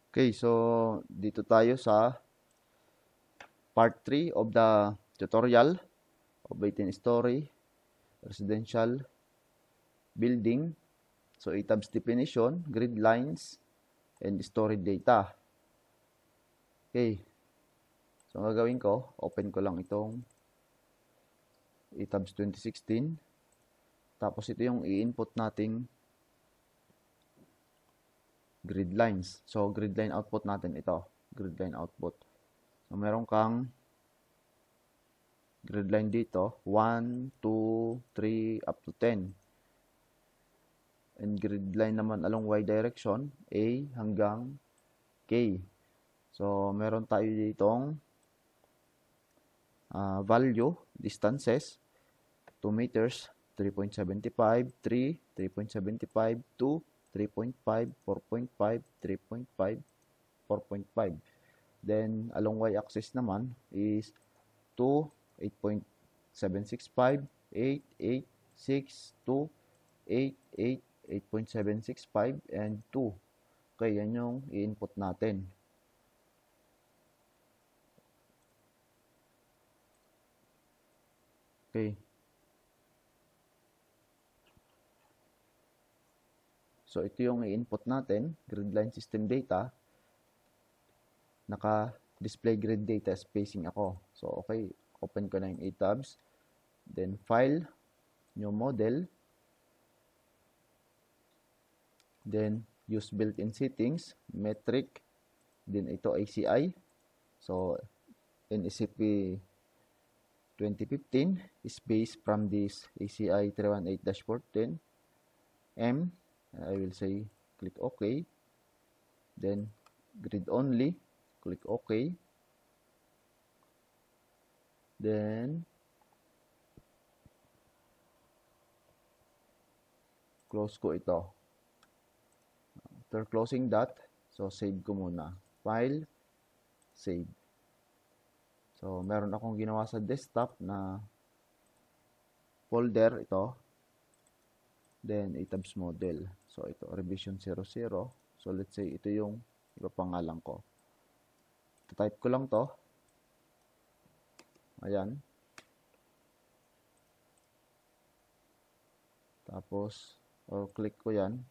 Okay, so dito tayo sa part 3 of the tutorial of 18-story residential building. So, ETABS definition, grid lines, and story data. Okay. So, ang gagawin ko, open ko lang itong ETABS 2016. Tapos, ito yung i-input nating grid lines. So, grid line output natin ito. Grid line output. So, meron kang grid line dito, 1, 2, 3, up to 10. And grid line naman along y direction, A hanggang K. So, meron tayo ditong value, distances, 2 meters, 3.75, 3, 3.75, 2, 3.5, 4.5, 3.5, 4.5. Then, along y-axis naman is 2, 8.765, 8, 8, 6, 2, 8, 8, 8.765, and 2. Okay, yan yung i-input natin. Okay. So, ito yung i-input natin, grid line system data. Naka-display grid data spacing ako. So, okay, open ko na yung ETABS. Then, file, new model. Then, use built-in settings, metric. Then, ito ACI. So, in SCP 2015 is based from this ACI 318-14 M. I will say click OK. Then, grid only, click OK. Then, close ko ito. After closing that, so save ko muna. File, save. So, meron akong ginawa sa desktop na folder ito. Then, ETABS model. So, ito, revision 00. So, let's say, ito yung ipapangalan ko. Type ko lang to. Ayan. Tapos, or click ko yan.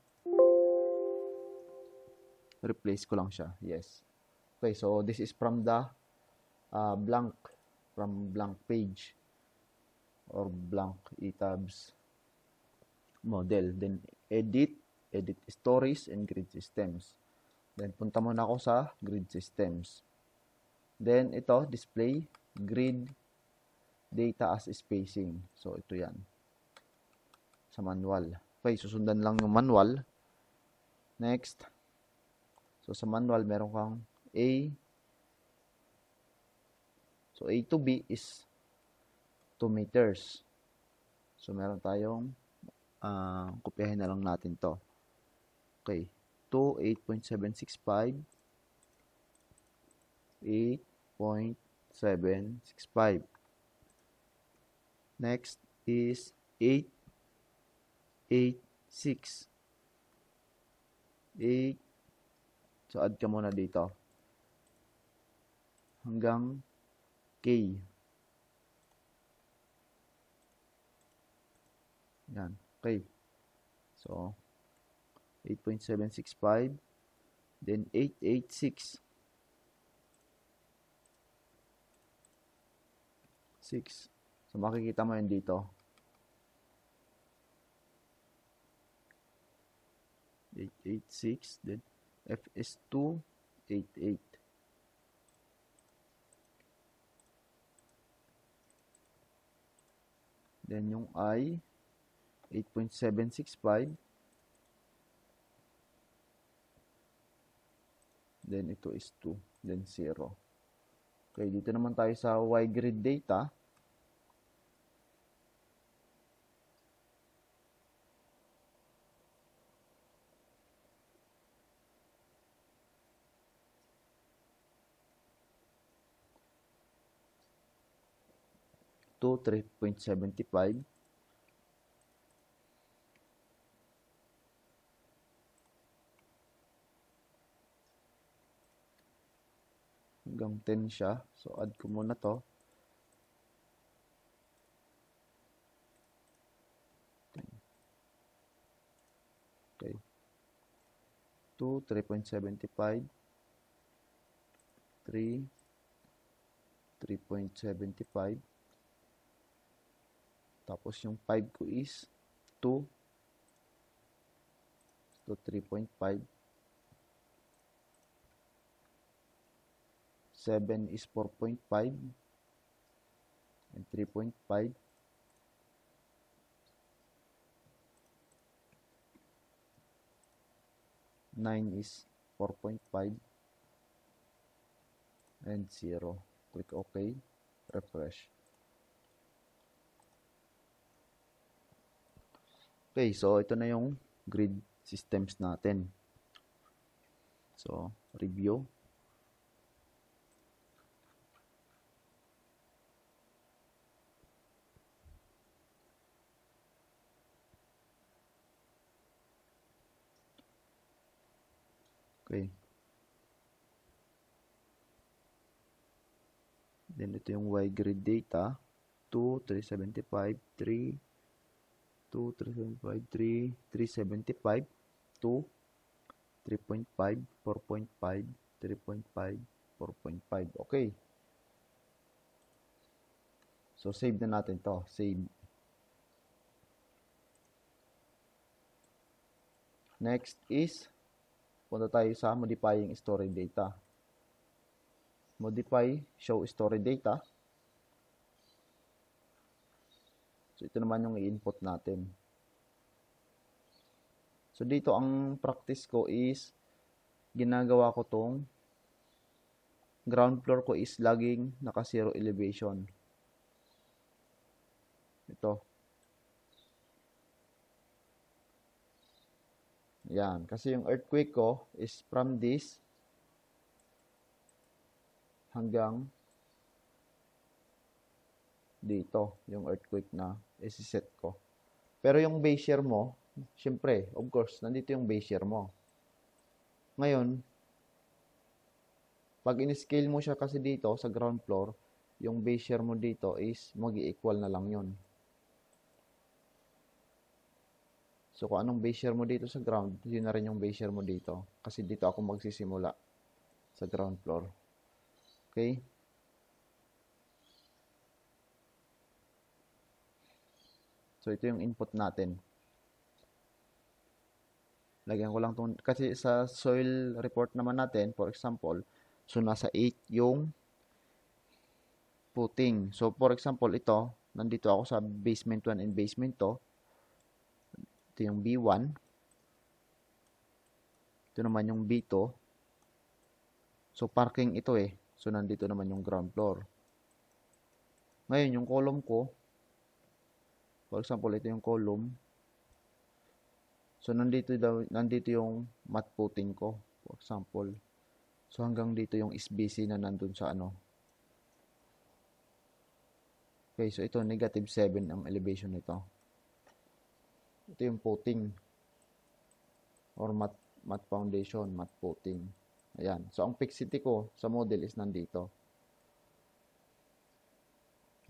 Replace ko lang siya. Yes. Okay, so this is from the blank page or blank ETABS model. Then, edit stories and grid systems. Then, punta muna ako sa grid systems. Then, ito, display grid data as spacing. So, ito yan. Sa manual. Okay, susundan lang yung manual. Next. So, sa manual, meron kang A. So, A to B is 2 meters. So, meron tayong kopyahin na lang natin to. Okay. 2, 8.765. 8.765. Next is 8, 8, 6. 8. So, add ka muna dito. Hanggang K. Yan. Okay. So, 8.765. Then, 886. 6. So, makikita mo yun dito. 886. Then, FS2, 88. Then, yung I, 8.765. Then, ito is 2. Then, 0. Okay, dito naman tayo sa Y-grid data. To 3.75. hanggang 10 siya. So, add ko muna to. Okay. 2, 3.75. 3, 3.75. Tapos yung 5 ko is 2. So, 3.5. 7 is 4.5. And 3.5. 9 is 4.5. And 0. Click OK. Refresh. Okay, so ito na yung grid systems natin. So, review. Okay. Then ito yung Y grid data. 2, 375, 3, 2, 375, 3, 375, 2, 3.5, 4.5, 3.5, 4.5. Okay. So, save na natin to. Save. Next is, punta tayo sa modifying stored data. Modify, show stored data. So, ito naman yung i-input natin. So, dito ang practice ko is, ginagawa ko tong ground floor ko is laging naka-zero elevation. Ito. Yan. Kasi yung earthquake ko is from this hanggang dito. Yung earthquake na isi-set ko. Pero yung base shear mo, syempre, of course, nandito yung base shear mo. Ngayon, pag in-scale mo siya kasi dito sa ground floor, yung base shear mo dito is mag-i-equal na lang yun. So, kung anong base shear mo dito sa ground, yun na rin yung base shear mo dito. Kasi dito ako magsisimula sa ground floor. Okay? So, ito yung input natin. Lagyan ko lang itong, kasi sa soil report naman natin, for example, so nasa 8 yung footing. So, for example, ito, nandito ako sa basement 1 and basement 2. Ito yung B1. Ito naman yung B2. So, parking ito eh. So, nandito naman yung ground floor. Ngayon, yung column ko, for example, ito yung column. So, nandito yung mat footing ko, for example. So, hanggang dito yung SBC na nandun sa ano. Okay, so ito, -7 ang elevation nito. Ito yung footing. Or mat foundation, mat footing. Ayan. So, ang fixity ko sa model is nandito.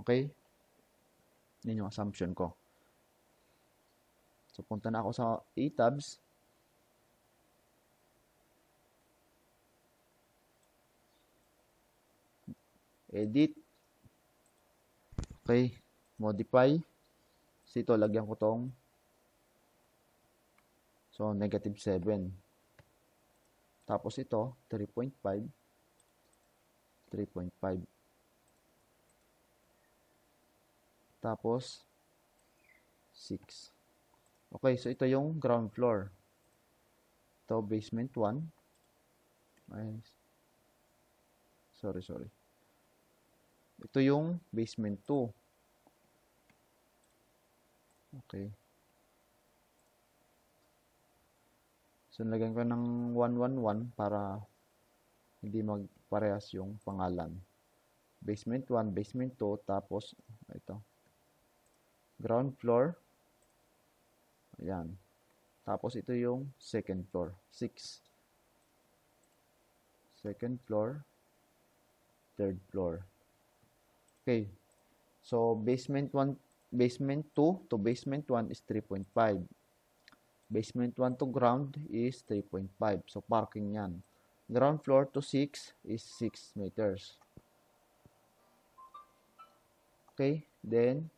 Okay? Yun yung assumption ko. So, punta na ako sa ETABS. Edit. Okay. Modify. So, ito, lagyan ko tong so, -7. Tapos ito, 3.5. 3.5. Tapos, 6. Okay, so ito yung ground floor. Ito, basement 1. Ay, sorry. Ito yung basement 2. Okay. So, nilagyan ko ng 111 para hindi magparehas yung pangalan. Basement 1, basement 2, tapos ito. Ground floor. Ayan. Tapos ito yung second floor. 6. Second floor. third floor. Okay. So, basement 2 to basement 1 is 3.5. Basement 1 to ground is 3.5. So, parking yan. Ground floor to 6 is 6 meters. Okay. Then,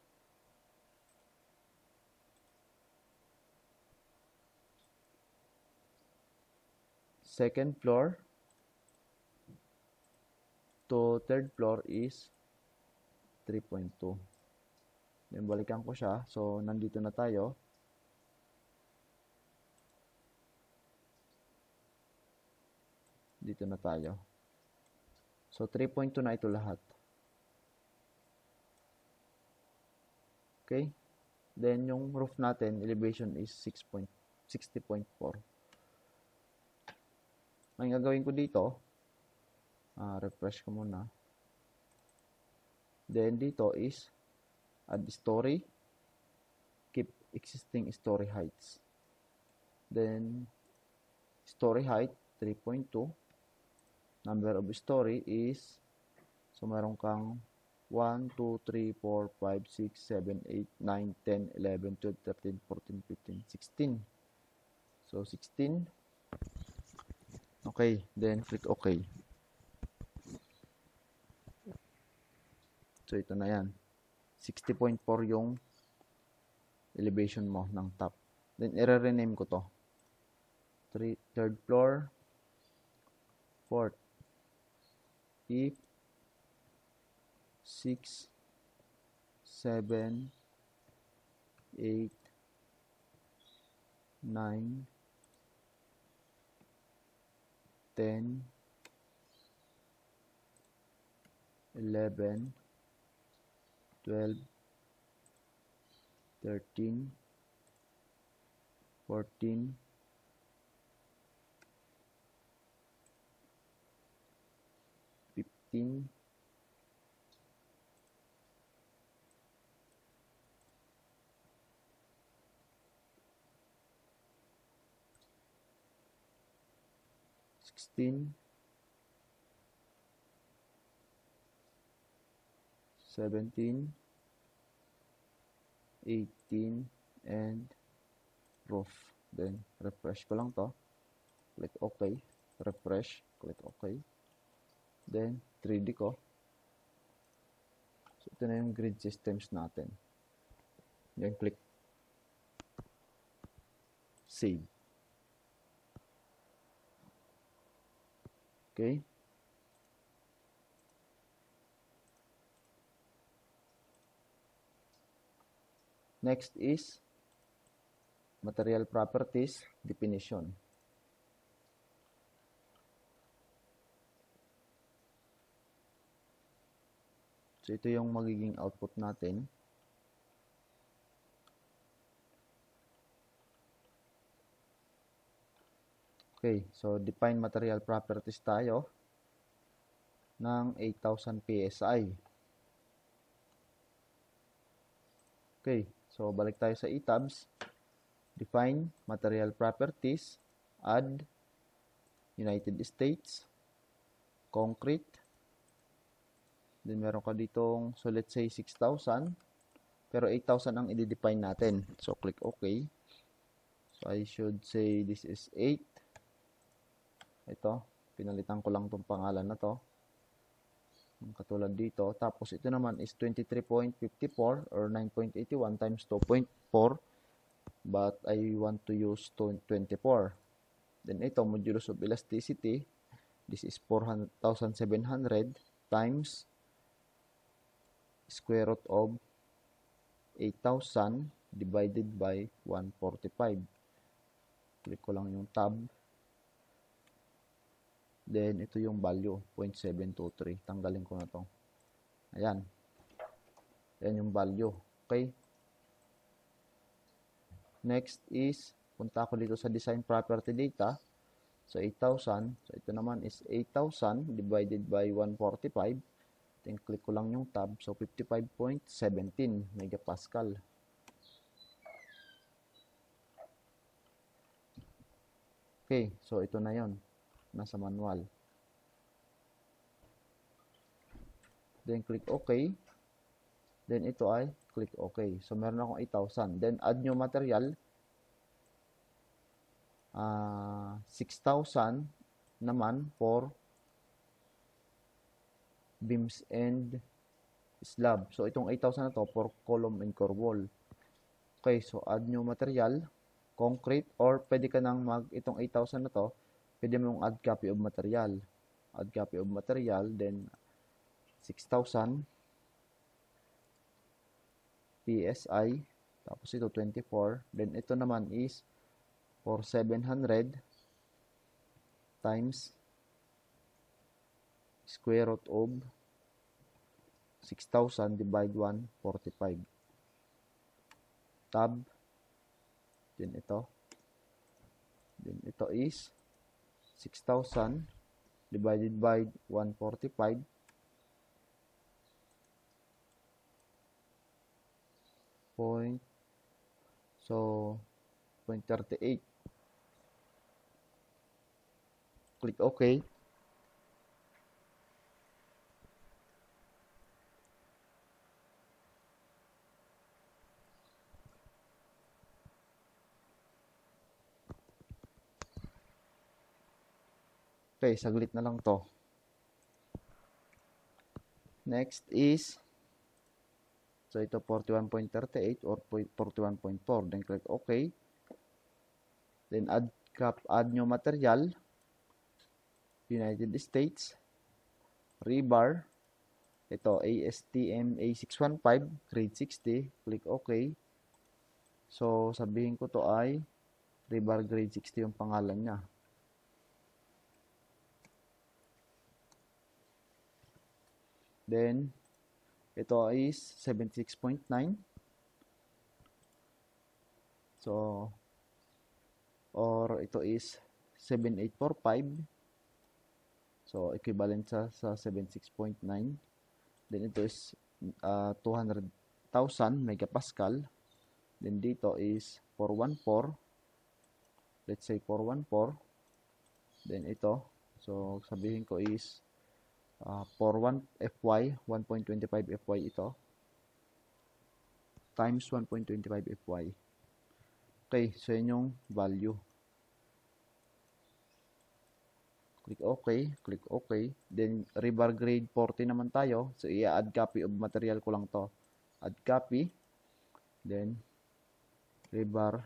second floor to third floor is 3.2. Then, balikan ko siya. So, nandito na tayo. Dito na tayo. So, 3.2 na ito lahat. Okay? Then, yung roof natin, elevation is 60.4. Ang gagawin ko dito, refresh ko muna. Then, dito is add story, keep existing story heights. Then, story height, 3.2. Number of story is, so meron kang 1, 2, 3, 4, 5, 6, 7, 8, 9, 10, 11, 12, 13, 14, 15, 16. So, 16. Okay, then click OK. So, ito na yan. 60.4 yung elevation mo ng top. Then, i-rename ko to. Third floor, fourth. If 6, 7, 8, 9, 10, 11, 12, 13, 14, 15, 16, 17, 18, and roof. Then, refresh ko lang to. Click OK. Refresh. Click OK. Then, 3D ko. So, ito na yung grid systems natin. Then, click Save. Okay. Next is material properties definition. So, ito yung magiging output natin. Okay, so define material properties tayo ng 8,000 PSI. Okay, so balik tayo sa ETABS. Define material properties, add United States, concrete. Then meron ka ditong, so let's say 6,000, pero 8,000 ang i-define natin. So click OK. So I should say this is 8. Ito, pinalitan ko lang itong pangalan na to. Katulad dito. Tapos ito naman is 23.54 or 9.81 times 2.4. But I want to use 24. Then ito, modulus of elasticity. This is 4,700 times square root of 8,000 divided by 145. Click ko lang yung tab. Then, ito yung value, 0.723. Tanggalin ko na to. Ayan. Ayan yung value. Okay? Next is, punta ako dito sa design property data. So, 8,000. So, ito naman is 8,000 divided by 145. Then, click ko lang yung tab. So, 55.17 megapascal. Okay. So, ito na yon. Nasa manual. Then click OK. Then ito ay click OK. So meron akong 8,000. Then add new material. 6,000 naman for beams and slab. So itong 8,000 na to for column and core wall. Okay, so add new material, concrete, or pwede ka nang itong 8,000 na to, pwede mong add copy of material. Add copy of material, then 6,000 PSI, tapos ito 24, then ito naman is for 700 times square root of 6,000 divide 145. Tab, then ito is 6,000 divided by 145 point, so 0.38. Click OK. Okay, saglit na lang to. Next is, so ito 41.38 or 41.4. Then click OK. Then add new material. United States. Rebar. Ito ASTM A615 grade 60. Click OK. So sabihin ko to ay rebar grade 60 yung pangalan niya. Then, ito is 76.9. So, or ito is 7845. So, equivalent sa 76.9. Then, ito is 200,000 megapascal. Then, dito is 414. Let's say 414. Then, ito. So, sabihin ko is 41 FY, 1.25 FY ito, times 1.25 FY. Okay, so yun yung value. Click OK, click OK. Then, rebar grade 40 naman tayo. So, i-add copy of material ko lang to. Add copy. Then, rebar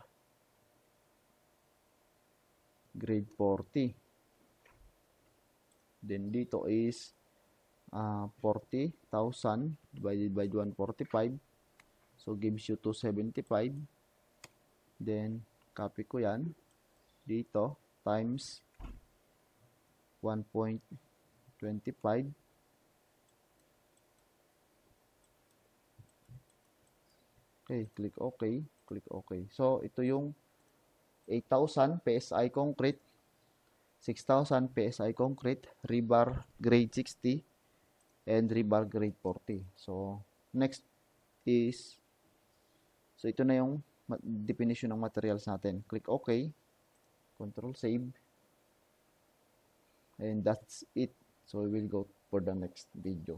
grade 40. Then, dito is 40,000 divided by 145. So, gives you 275. Then, copy ko yan. Dito, times 1.25. Okay, click OK. Click OK. So, ito yung 8,000 PSI concrete, 6,000 PSI concrete, rebar grade 60, and rebar grade 40. So, next is, so ito na yung definition ng materials natin. Click OK. Control save. And that's it. So, we will go for the next video.